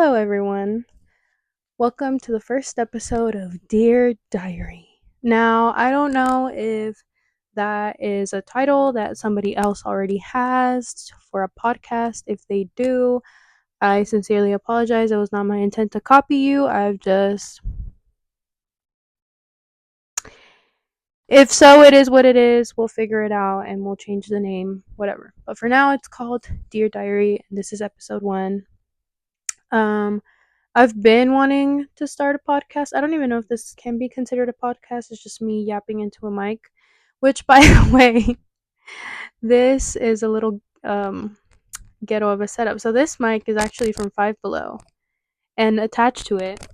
Hello, everyone. Welcome to the first episode of Dear Diary. Now, I don't know if that is a title that somebody else already has for a podcast. If they do, I sincerely apologize. It was not my intent to copy you. If so, it is what it is. We'll figure it out and we'll change the name, whatever. But for now, it's called Dear Diary, and this is episode 1. Um, I've been wanting to start a podcast. I don't even know if this can be considered a podcast. It's just me yapping into a mic, which, by the way, this is a little ghetto of a setup. So this mic is actually from Five Below, and attached to it,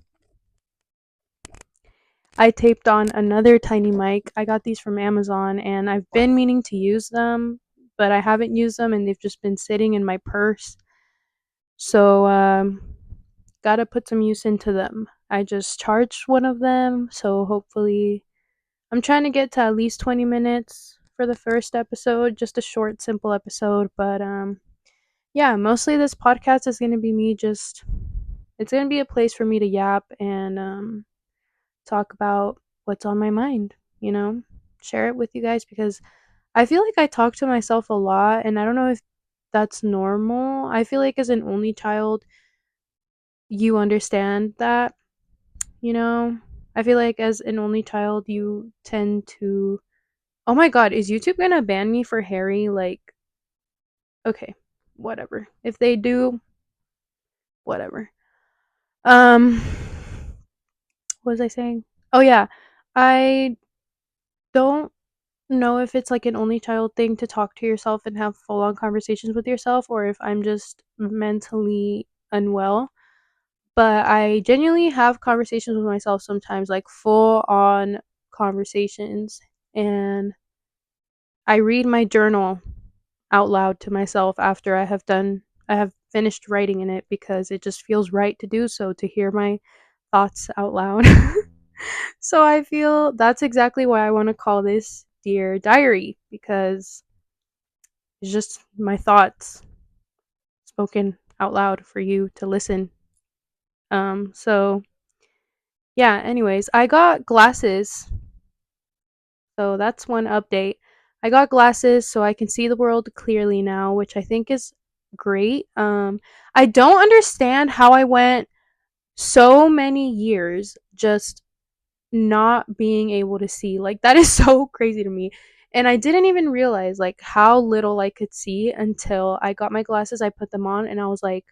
I taped on another tiny mic. I got these from Amazon, and I've been meaning to use them, but I haven't used them, and they've just been sitting in my purse. So gotta put some use into them. I just charged one of them, so hopefully I'm trying to get to at least 20 minutes for the first episode, just a short, simple episode. But yeah, mostly this podcast is gonna be me just. It's gonna be a place for me to yap and talk about what's on my mind. You know, share it with you guys because I feel like I talk to myself a lot, and I don't know if that's normal. I feel like as an only child, you understand that. You know, I feel like as an only child, you tend to. Oh my god, is YouTube gonna ban me for Harry? Like, okay, whatever. If they do, whatever. Um, what was I saying? Oh yeah, I don't know if it's like an only child thing to talk to yourself and have full on conversations with yourself, or if I'm just mentally unwell. But I genuinely have conversations with myself sometimes, like full on conversations, and I read my journal out loud to myself after I have finished writing in it because it just feels right to do so, to hear my thoughts out loud. So I feel that's exactly why I want to call this Dear Diary, because it's just my thoughts spoken out loud for you to listen. So yeah, anyways, I got glasses. So that's one update. I got glasses so I can see the world clearly now, which I think is great. I don't understand how I went so many years just not being able to see. Like, that is so crazy to me. And I didn't even realize like how little I could see until I got my glasses. I put them on and I was like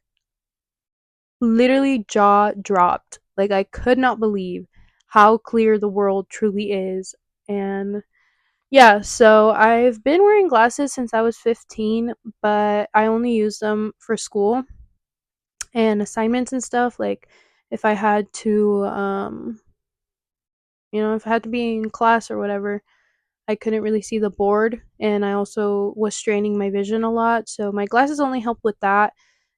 literally jaw dropped. Like, I could not believe how clear the world truly is. And yeah, so I've been wearing glasses since I was 15, but I only use them for school and assignments and stuff. Like, if I had to, if I had to be in class or whatever, I couldn't really see the board, and I also was straining my vision a lot. So my glasses only help with that.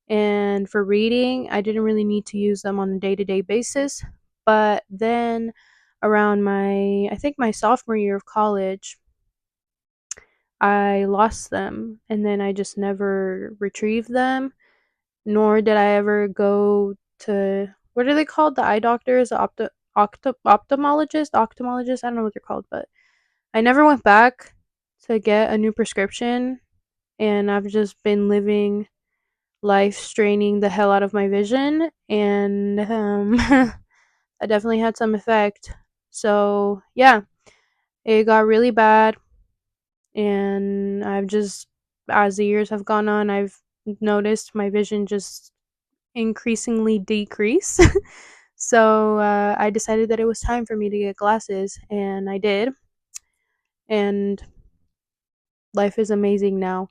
And for reading, I didn't really need to use them on a day to day basis. But then around I think my sophomore year of college, I lost them and then I just never retrieved them, nor did I ever go to what are they called? The eye doctors, ophthalmologist. I don't know what they're called, but I never went back to get a new prescription, and I've just been living life straining the hell out of my vision, and I definitely had some effect. So yeah, it got really bad, and I've just, as the years have gone on, I've noticed my vision just increasingly decrease. So I decided that it was time for me to get glasses, and I did. And life is amazing now.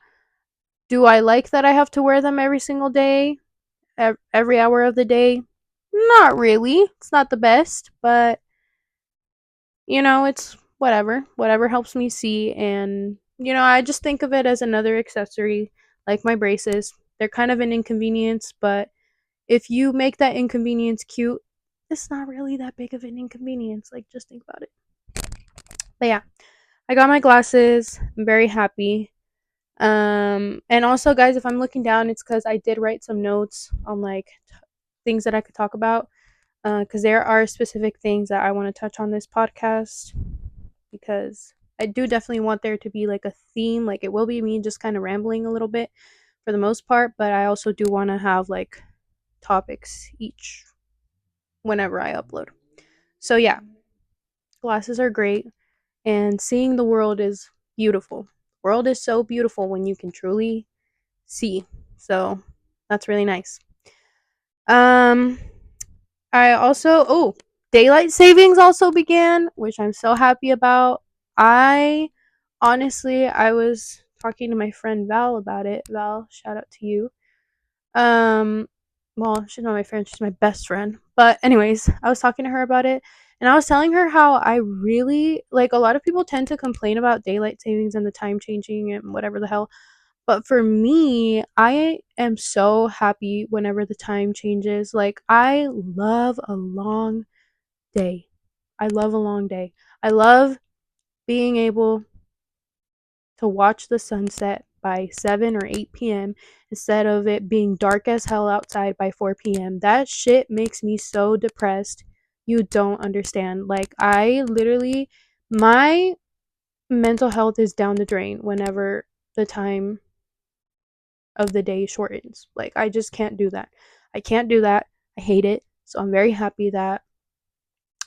Do I like that I have to wear them every single day, every hour of the day? Not really. It's not the best, but it's whatever helps me see. And I just think of it as another accessory, like my braces. They're kind of an inconvenience, but if you make that inconvenience cute, it's not really that big of an inconvenience. Like, just think about it. But yeah, I got my glasses. I'm very happy. And also, guys, if I'm looking down, it's because I did write some notes on like things that I could talk about, because there are specific things that I want to touch on this podcast, because I do definitely want there to be like a theme. Like it will be me just kind of rambling a little bit for the most part, but I also do want to have like topics each whenever I upload. So yeah, glasses are great, and seeing the world is beautiful. The world is so beautiful when you can truly see. So that's really nice. Um I also daylight savings also began, which I'm so happy about. I honestly I was talking to my friend Val about it. Val, shout out to you. Um well, she's not my friend, she's my best friend. But anyways, I was talking to her about it, and I was telling her how I really like, a lot of people tend to complain about daylight savings and the time changing and whatever the hell. But for me, I am so happy whenever the time changes. Like, I love a long day. I love a long day. I love being able to watch the sunset by 7 or 8 p.m. instead of it being dark as hell outside by 4 p.m. That shit makes me so depressed. You don't understand. Like, I literally, my mental health is down the drain whenever the time of the day shortens. Like, I just can't do that. I can't do that. I hate it. So I'm very happy that,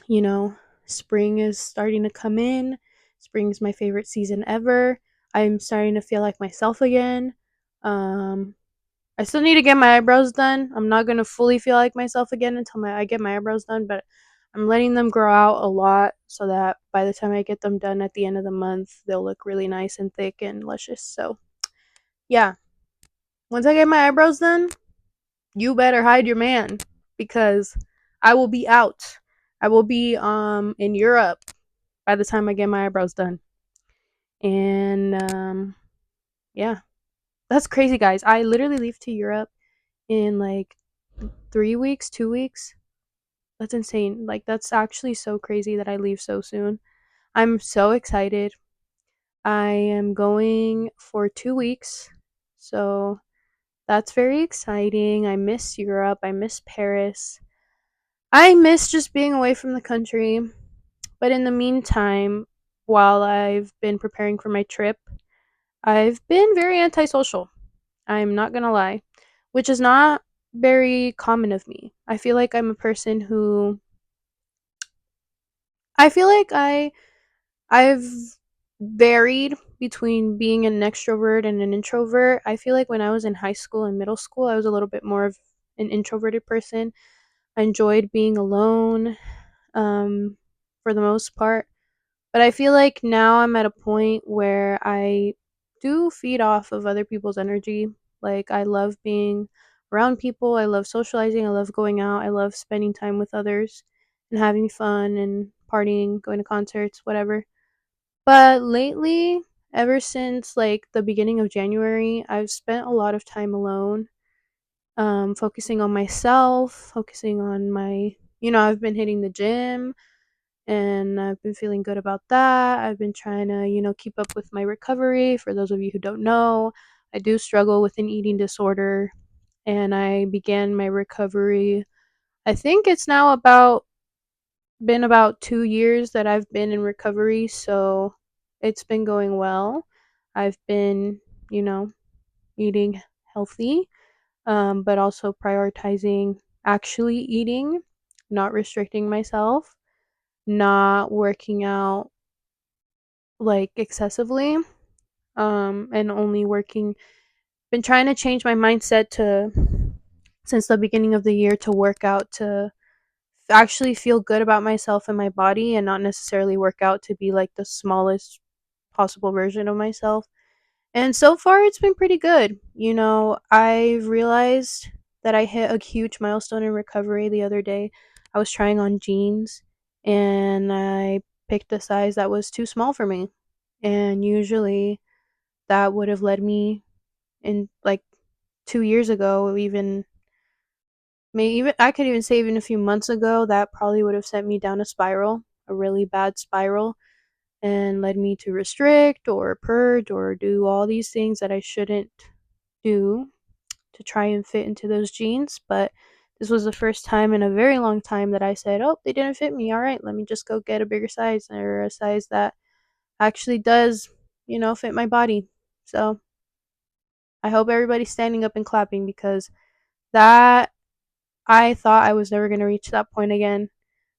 you know, spring is starting to come in. Spring is my favorite season ever. I'm starting to feel like myself again. Um I still need to get my eyebrows done. I'm not going to fully feel like myself again until I get my eyebrows done, but I'm letting them grow out a lot so that by the time I get them done at the end of the month, they'll look really nice and thick and luscious. So, yeah, once I get my eyebrows done, you better hide your man, because I will be out. I will be in Europe by the time I get my eyebrows done. And yeah. That's crazy, guys. I literally leave to Europe in like 3 weeks, 2 weeks. That's insane. Like, that's actually so crazy that I leave so soon. I'm so excited. I am going for 2 weeks. So that's very exciting. I miss Europe. I miss Paris. I miss just being away from the country. But in the meantime, while I've been preparing for my trip, I've been very antisocial. I'm not gonna lie, which is not very common of me. I feel like I'm a person who, I feel like I've varied between being an extrovert and an introvert. I feel like when I was in high school and middle school, I was a little bit more of an introverted person. I enjoyed being alone, um, for the most part. But I feel like now I'm at a point where I do feed off of other people's energy. Like, I love being around people, I love socializing, I love going out, I love spending time with others and having fun and partying, going to concerts, whatever. But lately, ever since like the beginning of January, I've spent a lot of time alone, focusing on myself, focusing on my, I've been hitting the gym, and I've been feeling good about that. I've been trying to, keep up with my recovery. For those of you who don't know, I do struggle with an eating disorder, and I began my recovery. I think it's now about 2 years that I've been in recovery, so it's been going well. I've been, you know, eating healthy, but also prioritizing actually eating, not restricting myself, not working out like excessively, and only working. Been trying to change my mindset to, since the beginning of the year, to work out to actually feel good about myself and my body, and not necessarily work out to be like the smallest possible version of myself. And so far, it's been pretty good. I've realized that I hit a huge milestone in recovery the other day. I was trying on jeans, and I picked a size that was too small for me. And usually that would have led me in like 2 years ago, even maybe even I could even say even a few months ago, that probably would have sent me down a spiral, a really bad spiral, and led me to restrict or purge or do all these things that I shouldn't do to try and fit into those jeans. But This was the first time in a very long time that I said, "Oh, they didn't fit me. All right, let me just go get a bigger size or a size that actually does, fit my body." So, I hope everybody's standing up and clapping because that I thought I was never going to reach that point again.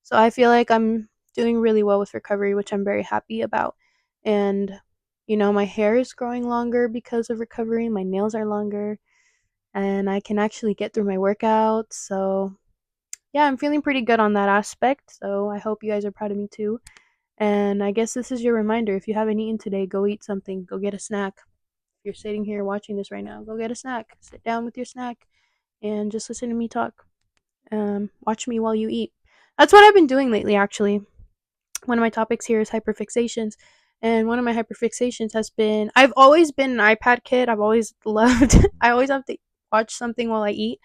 So, I feel like I'm doing really well with recovery, which I'm very happy about. And my hair is growing longer because of recovery. My nails are longer and I can actually get through my workouts. So, yeah, I'm feeling pretty good on that aspect. So, I hope you guys are proud of me too. And I guess this is your reminder. If you haven't eaten today, go eat something. Go get a snack. If you're sitting here watching this right now, go get a snack. Sit down with your snack and just listen to me talk. Watch me while you eat. That's what I've been doing lately, actually. One of my topics here is hyperfixations. And one of my hyperfixations has been I've always been an iPad kid. I've always loved, I always have to watch something while I eat.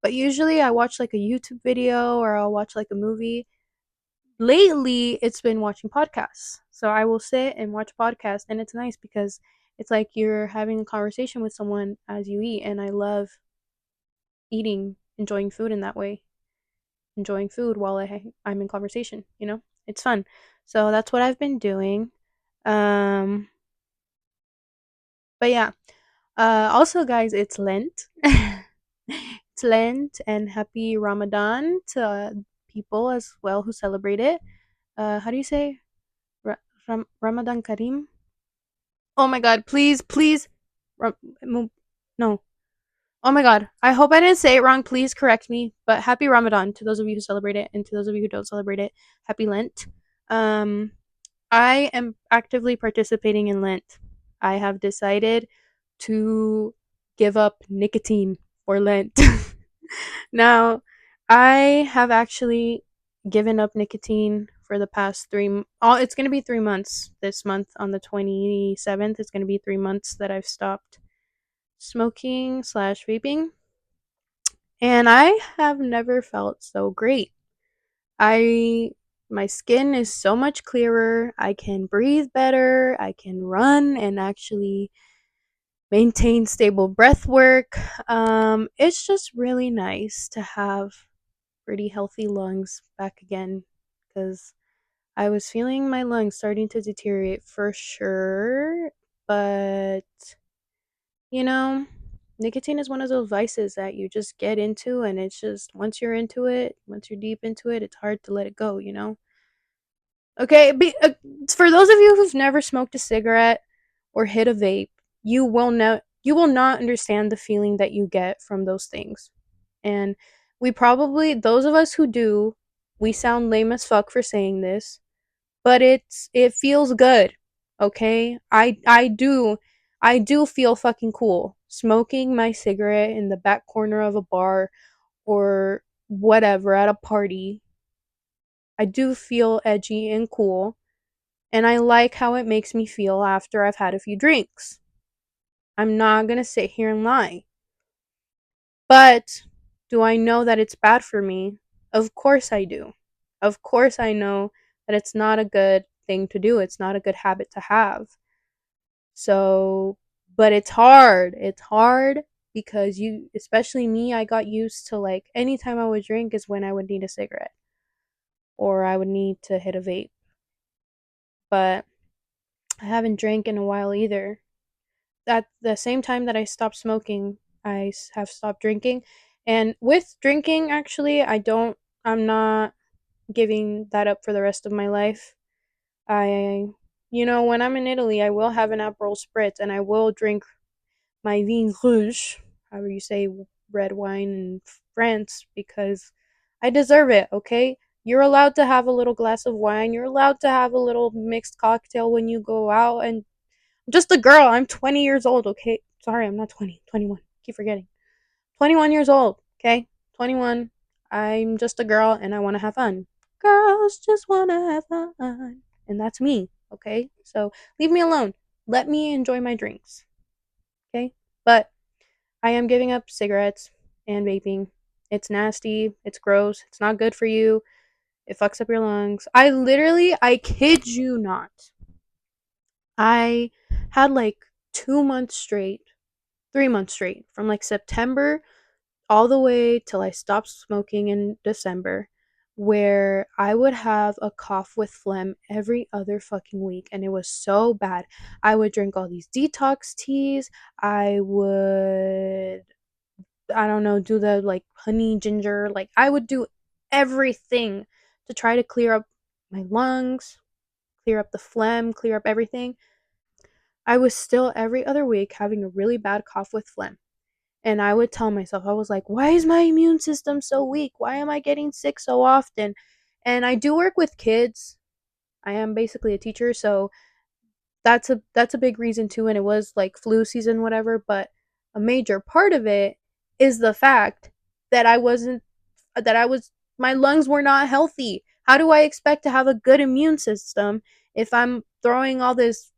But usually I watch like a YouTube video or I'll watch like a movie. Lately it's been watching podcasts. So I will sit and watch podcasts and it's nice because it's like you're having a conversation with someone as you eat and I love eating, enjoying food in that way. Enjoying food while I'm in conversation. It's fun. So that's what I've been doing. Um but yeah. Also guys, it's Lent. It's Lent and happy Ramadan to people as well who celebrate it. How do you say Ramadan Kareem? Oh my god, please, please. Ram- no. Oh my god. I hope I didn't say it wrong. Please correct me. But happy Ramadan to those of you who celebrate it and to those of you who don't celebrate it. Happy Lent. Um I am actively participating in Lent. I have decided to give up nicotine for Lent. Now, I have actually given up nicotine for the past it's going to be 3 months this month on the 27th. It's going to be 3 months that I've stopped smoking slash vaping. And I have never felt so great. I my skin is so much clearer. I can breathe better. I can run and actually maintain stable breath work. It's just really nice to have pretty healthy lungs back again because I was feeling my lungs starting to deteriorate for sure. But, you know, nicotine is one of those vices that you just get into, and it's just once you're into it, once you're deep into it, it's hard to let it go. Okay, for those of you who've never smoked a cigarette or hit a vape, you will not understand the feeling that you get from those things. And those of us who do, we sound lame as fuck for saying this, but it feels good. Okay? I do feel fucking cool smoking my cigarette in the back corner of a bar or whatever at a party. I do feel edgy and cool, and I like how it makes me feel after I've had a few drinks. I'm not going to sit here and lie. But do I know that it's bad for me? Of course I do. Of course I know that it's not a good thing to do. It's not a good habit to have. So, but it's hard. It's hard because especially me, I got used to like anytime I would drink is when I would need a cigarette or I would need to hit a vape. But I haven't drank in a while either. At the same time that I stopped smoking, have stopped drinking. And with drinking, actually, I'm not giving that up for the rest of my life. When I'm in Italy, I will have an Aperol Spritz and I will drink my vin rouge, however you say red wine in France, because I deserve it, okay? You're allowed to have a little glass of wine. You're allowed to have a little mixed cocktail when you go out, and I'm just a girl. I'm 20 years old, okay? Sorry, I'm not 20. 21. Keep forgetting. 21 years old, okay? 21. I'm just a girl and I want to have fun. Girls just want to have fun. And that's me, okay? So leave me alone. Let me enjoy my drinks, okay? But I am giving up cigarettes and vaping. It's nasty. It's gross. It's not good for you. It fucks up your lungs. I kid you not. I had like 2 months straight, 3 months straight, from like September all the way till I stopped smoking in December, where I would have a cough with phlegm every other fucking week, and it was so bad. I would drink all these detox teas. I would, I don't know, do the like honey ginger, like I would do everything to try to clear up my lungs, clear up the phlegm, clear up everything. I was still every other week having a really bad cough with phlegm. And I would tell myself, I was like, why is my immune system so weak? Why am I getting sick so often? And I do work with kids. I am basically a teacher, so that's a big reason too. And it was like flu season, whatever. But a major part of it is the fact that I wasn't that I was my lungs were not healthy. How do I expect to have a good immune system if I'm throwing all this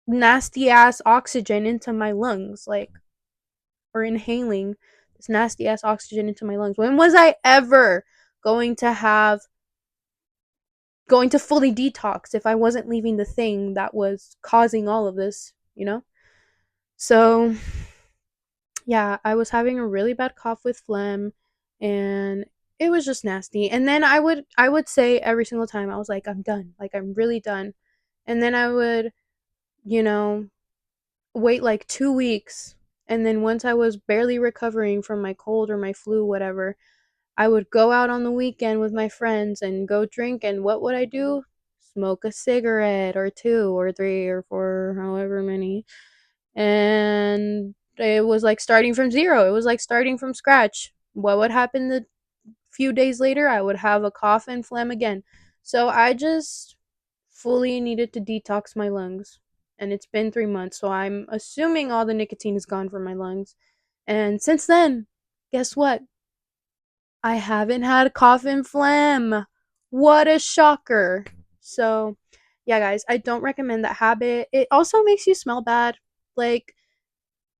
nasty ass oxygen into my lungs? Like, or inhaling this nasty ass oxygen into my lungs. When was I ever going to have going to fully detox if I wasn't leaving the thing that was causing all of this, you know? So, yeah, I was having a really bad cough with phlegm, and it was just nasty. And then I would say every single time I was like, I'm done. Like I'm really done. And then I would, you know, wait like 2 weeks, and then once I was barely recovering from my cold or my flu, whatever, I would go out on the weekend with my friends and go drink, and what would I do? Smoke a cigarette or two or three or four, however many. And it was like starting from zero. It was like starting from scratch. What would happen the few days later? I would have a cough and phlegm again. So I just fully needed to detox my lungs. And it's been 3 months, so I'm assuming all the nicotine is gone from my lungs. And since then, guess what? I haven't had cough and phlegm. What a shocker. So, yeah, guys, I don't recommend that habit. It also makes you smell bad. Like,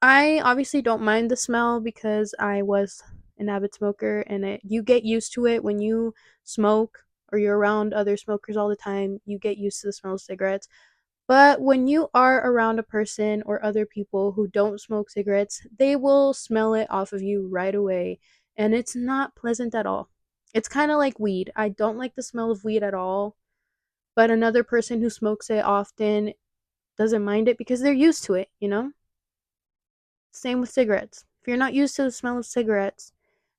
I obviously don't mind the smell because I was an avid smoker, and you get used to it when you smoke or you're around other smokers all the time. You get used to the smell of cigarettes. But when you are around a person or other people who don't smoke cigarettes, they will smell it off of you right away. And it's not pleasant at all. It's kind of like weed. I don't like the smell of weed at all. But another person who smokes it often doesn't mind it because they're used to it, you know? Same with cigarettes. If you're not used to the smell of cigarettes,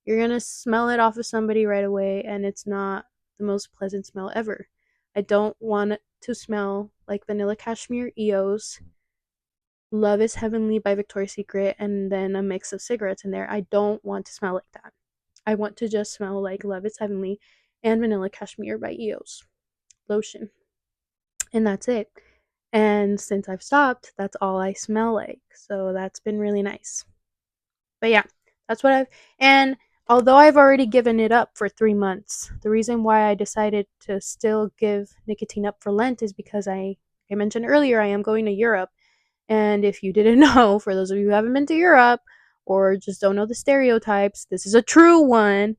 you're going to smell it off of somebody right away, and it's not the most pleasant smell ever. I don't want it to smell like vanilla cashmere EOS, Love is Heavenly by Victoria's Secret, and then a mix of cigarettes in there. I don't want to smell like that. I want to just smell like Love is Heavenly and Vanilla Cashmere by EOS lotion. And that's it. And since I've stopped, that's all I smell like. So that's been really nice. But yeah, that's what I've. And although I've already given it up for 3 months, the reason why I decided to still give nicotine up for Lent is because I mentioned earlier, I am going to Europe. And if you didn't know, for those of you who haven't been to Europe or just don't know the stereotypes, this is a true one.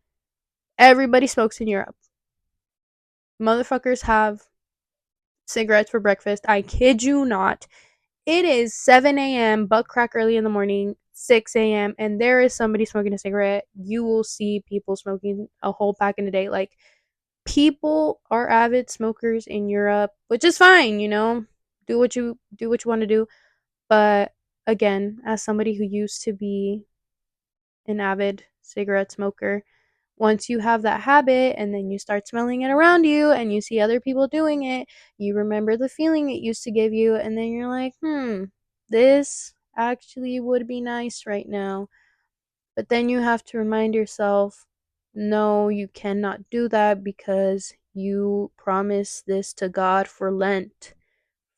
Everybody smokes in Europe. Motherfuckers have cigarettes for breakfast. I kid you not. It is 7 a.m., butt crack early in the morning, 6 a.m., and there is somebody smoking a cigarette. You will see people smoking a whole pack in a day. Like, people are avid smokers in Europe, which is fine, you know? Do what you want to do. But again, as somebody who used to be an avid cigarette smoker, once you have that habit and then you start smelling it around you and you see other people doing it, you remember the feeling it used to give you, and then you're like, this actually would be nice right now. But then you have to remind yourself, no, you cannot do that because you promised this to God for Lent.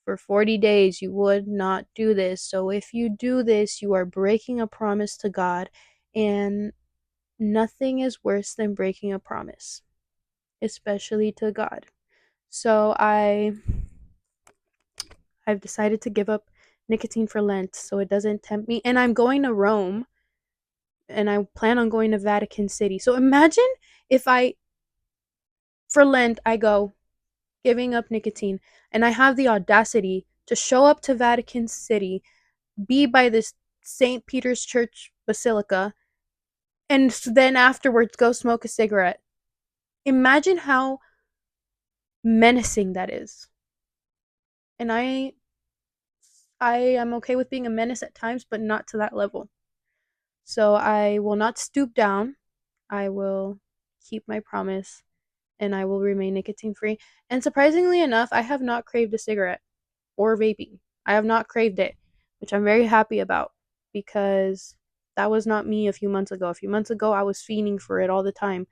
For 40 days, you would not do this. So if you do this, you are breaking a promise to God. And nothing is worse than breaking a promise, especially to God. So I've decided to give up nicotine for Lent so it doesn't tempt me. And I'm going to Rome, and I plan on going to Vatican City. So imagine if for Lent, I go giving up nicotine, and I have the audacity to show up to Vatican City, be by this St. Peter's Church Basilica, and then afterwards go smoke a cigarette. Imagine how menacing that is. And I am okay with being a menace at times, but not to that level. So I will not stoop down. I will keep my promise and I will remain nicotine free. And surprisingly enough, I have not craved a cigarette or vaping. I have not craved it, which I'm very happy about because that was not me a few months ago. A few months ago, I was fiending for it all the time.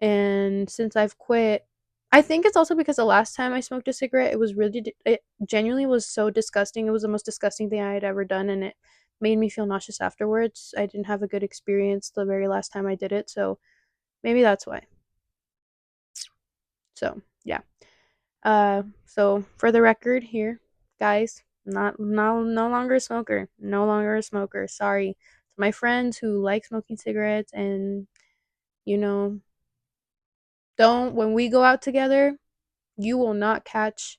And since I've quit, I think it's also because the last time I smoked a cigarette, it was really, it genuinely was so disgusting. It was the most disgusting thing I had ever done, and it made me feel nauseous afterwards. I didn't have a good experience the very last time I did it, so maybe that's why. So, yeah. So for the record here, guys, no longer a smoker. No longer a smoker. Sorry to my friends who like smoking cigarettes and you know, don't when we go out together, you will not catch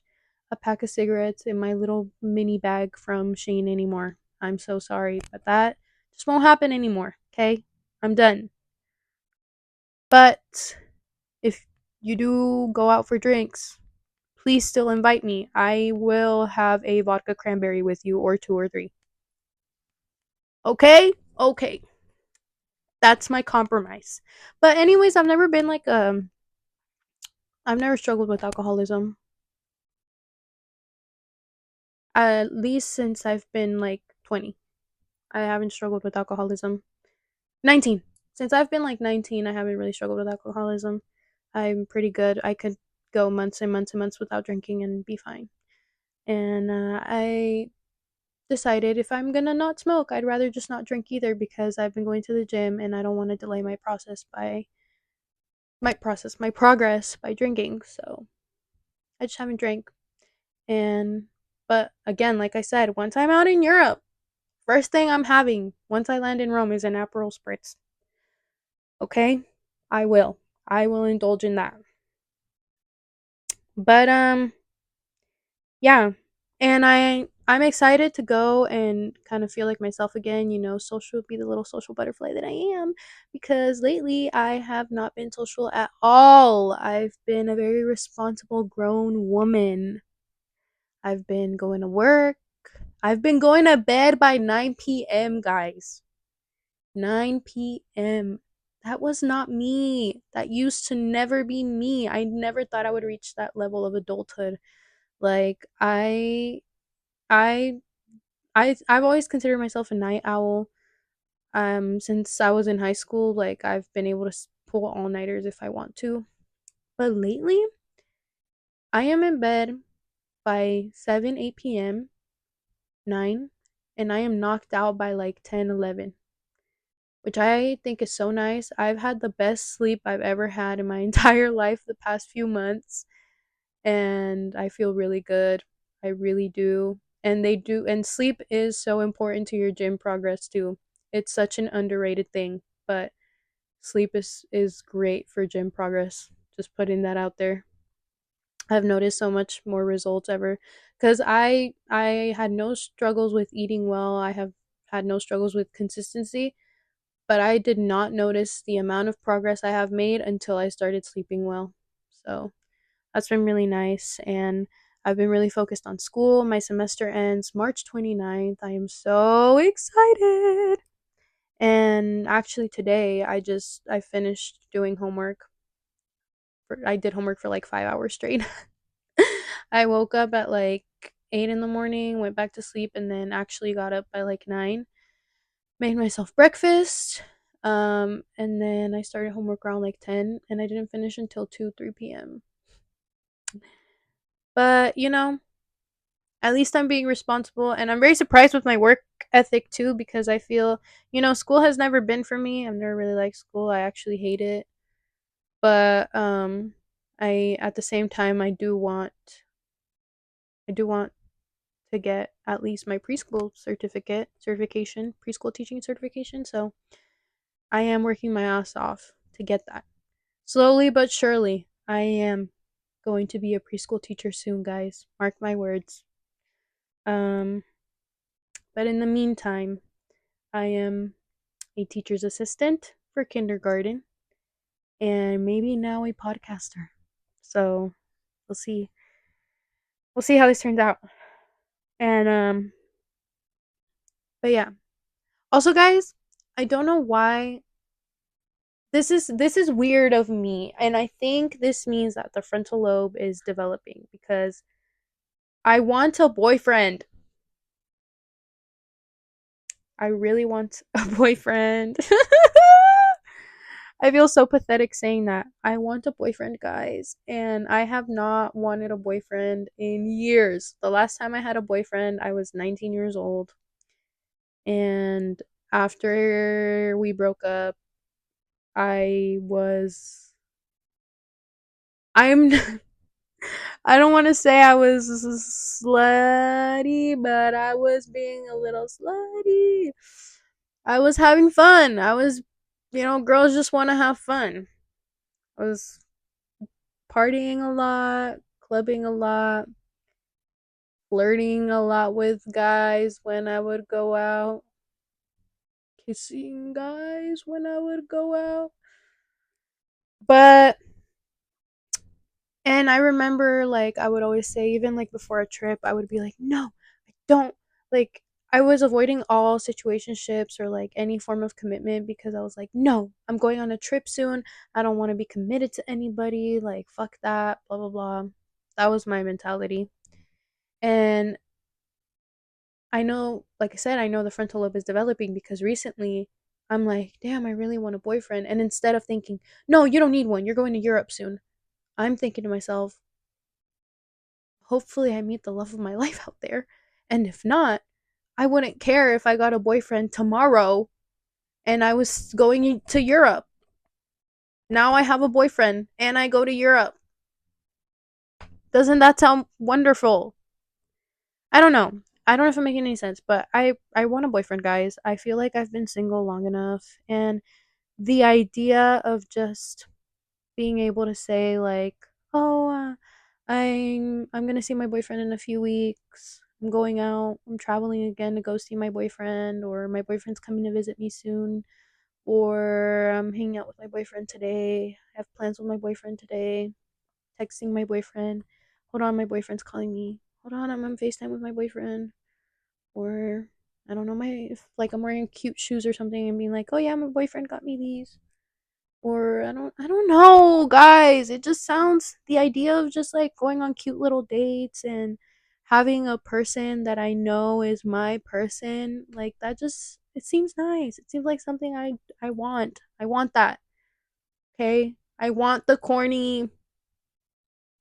a pack of cigarettes in my little mini bag from Shane anymore. I'm so sorry, but that just won't happen anymore, okay? I'm done. But if you do go out for drinks, please still invite me. I will have a vodka cranberry with you, or two or three. Okay? Okay. That's my compromise. But anyways, I've never struggled with alcoholism. At least since I've been like 20. I haven't struggled with alcoholism. 19. Since I've been like 19, I haven't really struggled with alcoholism. I'm pretty good. I could go months and months and months without drinking and be fine. And I decided if I'm gonna not smoke, I'd rather just not drink either because I've been going to the gym and I don't want to delay my progress by drinking. So I just haven't drank. And but again, like I said, once I'm out in Europe, first thing I'm having once I land in Rome is an Aperol spritz. Okay? I will. I will indulge in that. But yeah. And I'm excited to go and kind of feel like myself again, social be the little social butterfly that I am because lately I have not been social at all. I've been a very responsible grown woman. I've been going to work. I've been going to bed by 9 p.m., guys. 9 p.m. That was not me. That used to never be me. I never thought I would reach that level of adulthood. Like I I've always considered myself a night owl. Since I was in high school, like I've been able to pull all-nighters if I want to. But lately, I am in bed by 7, 8 p.m., 9, and I am knocked out by like 10, 11, which I think is so nice. I've had the best sleep I've ever had in my entire life the past few months, and I feel really good. I really do. And sleep is so important to your gym progress too. It's such an underrated thing, but sleep is great for gym progress. Just putting that out there. I've noticed so much more results ever cuz I had no struggles with eating well. I have had no struggles with consistency, but I did not notice the amount of progress I have made until I started sleeping well. So, that's been really nice. And I've been really focused on school. My semester ends March 29th. I am so excited. And actually today I finished doing homework. I did homework for like 5 hours straight. I woke up at like 8 in the morning, went back to sleep and then actually got up by like 9, made myself breakfast. And then I started homework around like 10 and I didn't finish until 2 3 p.m. But, at least I'm being responsible and I'm very surprised with my work ethic too because I feel, school has never been for me. I've never really liked school. I actually hate it. But I at the same time I do want to get at least my preschool certification, preschool teaching certification. So I am working my ass off to get that. Slowly but surely, I am going to be a preschool teacher soon, guys. Mark my words. Um but in the meantime, I am a teacher's assistant for kindergarten, and maybe now a podcaster. So we'll see. We'll see how this turns out. And but yeah. Also, guys, I don't know why this is weird of me, and I think this means that the frontal lobe is developing because I want a boyfriend. I really want a boyfriend. I feel so pathetic saying that. I want a boyfriend, guys, and I have not wanted a boyfriend in years. The last time I had a boyfriend, I was 19 years old, and after we broke up, I was I'm I don't want to say I was slutty, but I was being a little slutty. I was having fun. Girls just want to have fun. I was partying a lot, clubbing a lot, flirting a lot with guys when I would go out, kissing guys when I would go out. But And I remember, like, I would always say, even like before a trip, I would be like, no, I don't. Like, I was avoiding all situationships or like any form of commitment because I was like, no, I'm going on a trip soon. I don't want to be committed to anybody. Like, fuck that, blah, blah, blah. That was my mentality. And I know, like I said, I know the frontal lobe is developing because recently I'm like, damn, I really want a boyfriend. And instead of thinking, no, you don't need one, you're going to Europe soon, I'm thinking to myself, hopefully I meet the love of my life out there. And if not, I wouldn't care if I got a boyfriend tomorrow and I was going to Europe. Now I have a boyfriend and I go to Europe. Doesn't that sound wonderful? I don't know. I don't know if I'm making any sense, but I want a boyfriend, guys. I feel like I've been single long enough, and the idea of just being able to say like, "Oh, I'm gonna see my boyfriend in a few weeks. I'm going out. I'm traveling again to go see my boyfriend, or my boyfriend's coming to visit me soon, or I'm hanging out with my boyfriend today. I have plans with my boyfriend today. Texting my boyfriend. Hold on, my boyfriend's calling me. Hold on, I'm on FaceTime with my boyfriend." Or I don't know, if like I'm wearing cute shoes or something and being like, "Oh yeah, my boyfriend got me these." Or I don't know, guys. It just sounds, the idea of just like going on cute little dates and having a person that I know is my person, like that just, it seems nice. It seems like something I want. I want that. Okay? I want the corny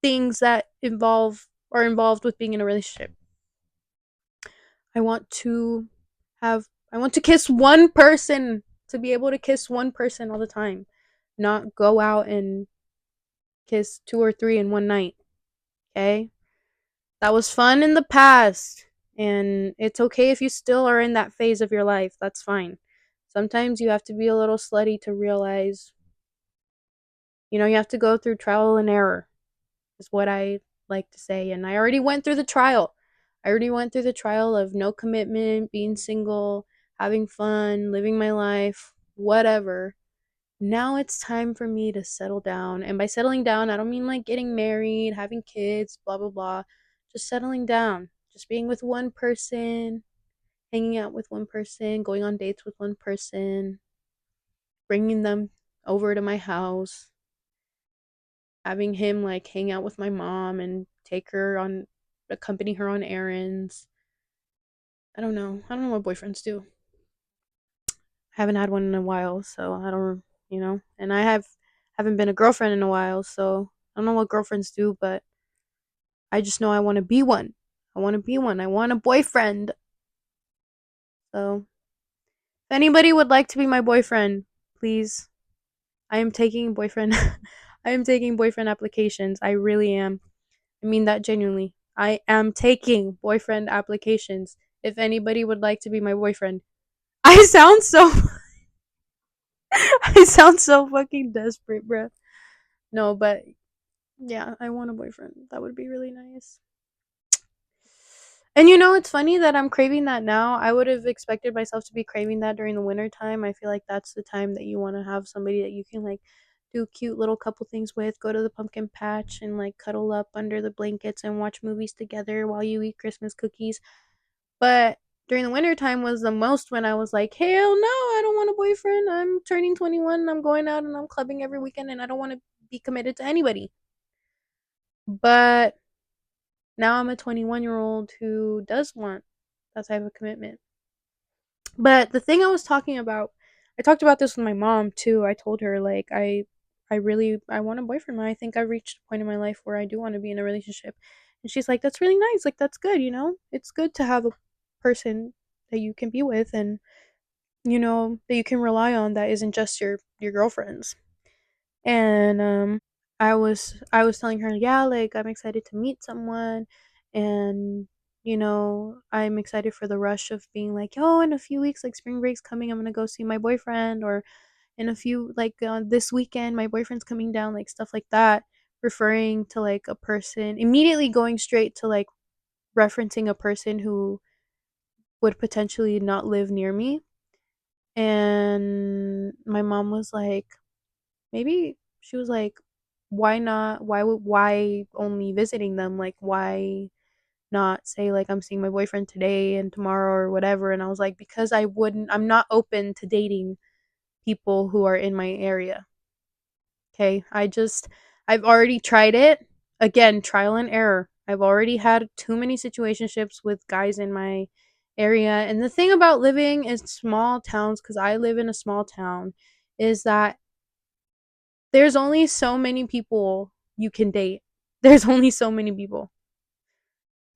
things that involved with being in a relationship. I want to I want to kiss one person, to be able to kiss one person all the time, not go out and kiss two or three in one night. Okay? That was fun in the past. And it's okay if you still are in that phase of your life. That's fine. Sometimes you have to be a little slutty to realize, you have to go through trial and error, is what I like to say. And I already went through the trial. I already went through the trial of no commitment, being single, having fun, living my life, whatever. Now it's time for me to settle down. And by settling down, I don't mean like getting married, having kids, blah, blah, blah. Just settling down, just being with one person, hanging out with one person, going on dates with one person, bringing them over to my house, having him like hang out with my mom and accompany her on errands. I don't know. I don't know what boyfriends do. I haven't had one in a while, so I don't, and haven't been a girlfriend in a while, so I don't know what girlfriends do, but I just know I want to be one. I want to be one. I want a boyfriend. So, if anybody would like to be my boyfriend, please. I am taking boyfriend I am taking boyfriend applications. I really am. I mean that genuinely. I am taking boyfriend applications. If anybody would like to be my boyfriend. I sound so I sound so fucking desperate, bruh. No, but yeah, I want a boyfriend. That would be really nice. And it's funny that I'm craving that now. I would have expected myself to be craving that during the winter time. I feel like that's the time that you want to have somebody that you can like do cute little couple things with, go to the pumpkin patch and like cuddle up under the blankets and watch movies together while you eat Christmas cookies. But during the winter time was the most when I was like, hell no, I don't want a boyfriend. I'm turning 21 and I'm going out and I'm clubbing every weekend and I don't want to be committed to anybody. But now I'm a 21-year-old who does want that type of commitment. But the thing I was talking about, I talked about this with my mom too. I told her like I want a boyfriend. I think I've reached a point in my life where I do want to be in a relationship. And she's like, that's really nice. Like that's good, you know? It's good to have a person that you can be with and that you can rely on that isn't just your girlfriends. And I was telling her, yeah, like I'm excited to meet someone, and I'm excited for the rush of being like, oh, in a few weeks, like spring break's coming, I'm gonna go see my boyfriend, or in a few like this weekend, my boyfriend's coming down, like stuff like that, referring to like a person, immediately going straight to like referencing a person who would potentially not live near me. And my mom was like, maybe she was like, why not? Why only visiting them? Like, why not say like I'm seeing my boyfriend today and tomorrow or whatever? And I was like, because I'm not open to dating people who are in my area. Okay, I've already tried it. Again, trial and error. I've already had too many situationships with guys in my area. And the thing about living in small towns, because I live in a small town, is that there's only so many people you can date. There's only so many people.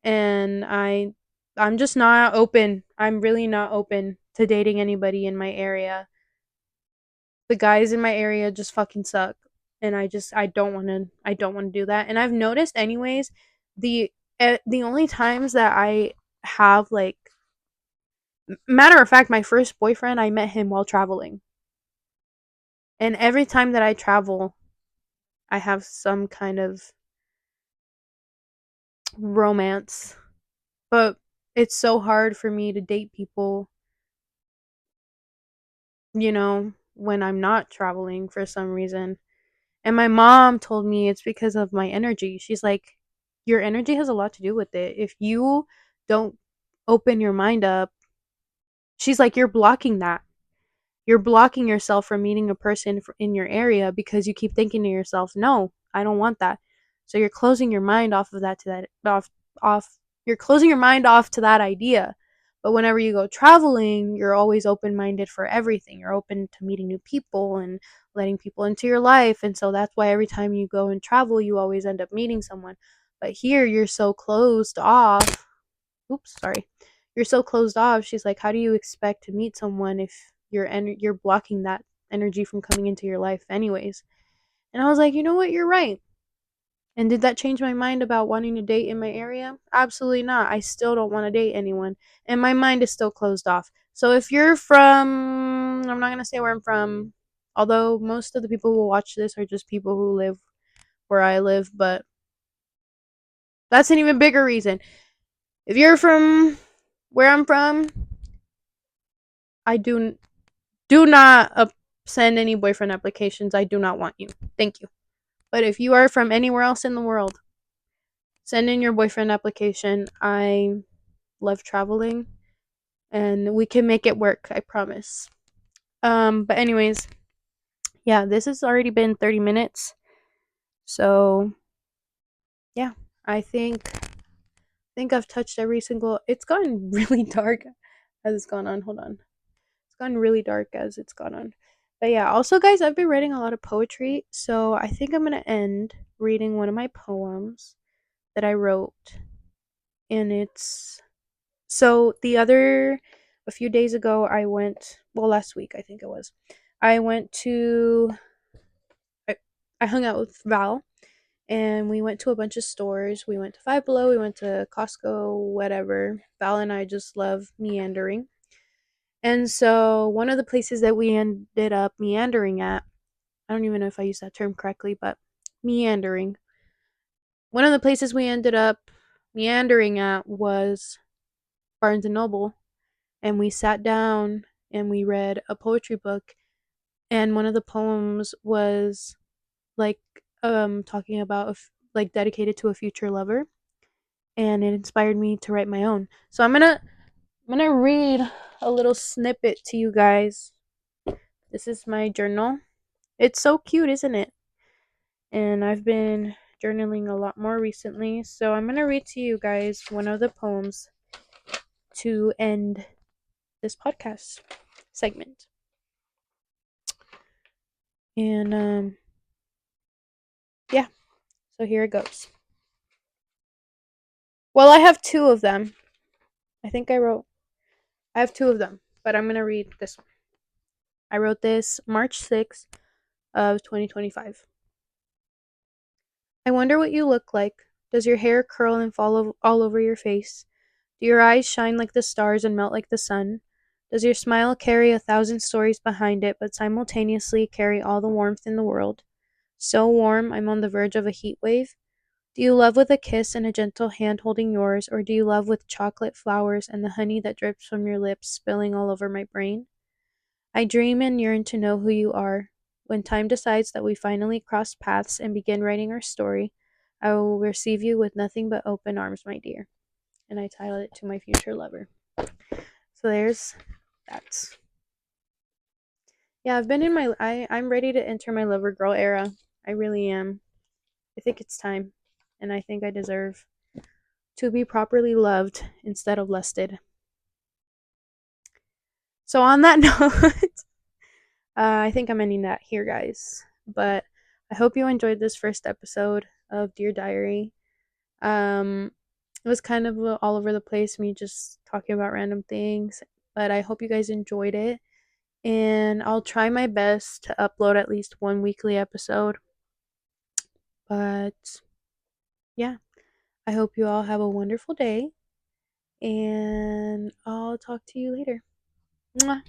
And I'm just not open. I'm really not open to dating anybody in my area. The guys in my area just fucking suck. And I don't want to do that. And I've noticed anyways, the the only times that I have like matter of fact, my first boyfriend, I met him while traveling. And every time that I travel, I have some kind of romance, but it's so hard for me to date people, when I'm not traveling for some reason. And my mom told me it's because of my energy. She's like, your energy has a lot to do with it. If you don't open your mind up, she's like, you're blocking that. You're blocking yourself from meeting a person in your area because you keep thinking to yourself, no, I don't want that. So you're closing your mind off of that to that off you're closing your mind off to that idea. But whenever you go traveling, you're always open-minded for everything. You're open to meeting new people and letting people into your life. And so that's why every time you go and travel, you always end up meeting someone. But here you're so closed off. Oops, sorry. You're so closed off. She's like, how do you expect to meet someone if you're blocking that energy from coming into your life anyways? And I was like, you know what? You're right. And did that change my mind about wanting to date in my area? Absolutely not. I still don't want to date anyone. And my mind is still closed off. So if you're from, I'm not going to say where I'm from, although most of the people who will watch this are just people who live where I live, but that's an even bigger reason. If you're from where I'm from, I do not send any boyfriend applications. I do not want you. Thank you. But if you are from anywhere else in the world, send in your boyfriend application. I love traveling and we can make it work, I promise. But anyways, yeah, this has already been 30 minutes. So, yeah, I think I've touched every single. It's gotten really dark as it's gone on. Hold on. It's gotten really dark as it's gone on. But yeah, also guys, I've been writing a lot of poetry, so I think I'm going to end reading one of my poems that I wrote. And it's so the other a few days ago I went, well last week I think it was. I went to I, I hung out with Val and we went to a bunch of stores. We went to Five Below, we went to Costco, whatever. Val and I just love meandering. And so one of the places that we ended up meandering at, I don't even know if I used that term correctly, but meandering. One of the places we ended up meandering at was Barnes and Noble, and we sat down and we read a poetry book, and one of the poems was like talking about like dedicated to a future lover, and it inspired me to write my own. So I'm gonna read a little snippet to you guys. This is my journal. It's so cute, isn't it? And I've been journaling a lot more recently, so I'm gonna read to you guys one of the poems to end this podcast segment. And yeah, so here it goes. Well, I have two of them. I think I have two of them, but I'm gonna read this one. I wrote this March 6th of 2025. I wonder what you look like. Does your hair curl and fall all over your face? Do your eyes shine like the stars and melt like the sun? Does your smile carry 1,000 stories behind it, but simultaneously carry all the warmth in the world? So warm, I'm on the verge of a heat wave? Do you love with a kiss and a gentle hand holding yours, or do you love with chocolate flowers and the honey that drips from your lips spilling all over my brain? I dream and yearn to know who you are. When time decides that we finally cross paths and begin writing our story, I will receive you with nothing but open arms, my dear. And I titled it to my future lover. So there's that. Yeah, I've been in I'm ready to enter my lover girl era. I really am. I think it's time. And I think I deserve to be properly loved instead of lusted. So on that note, I think I'm ending that here, guys. But I hope you enjoyed this first episode of Dear Diary. It was kind of all over the place, me just talking about random things. But I hope you guys enjoyed it. And I'll try my best to upload at least one weekly episode. But yeah, I hope you all have a wonderful day. And I'll talk to you later. Mwah.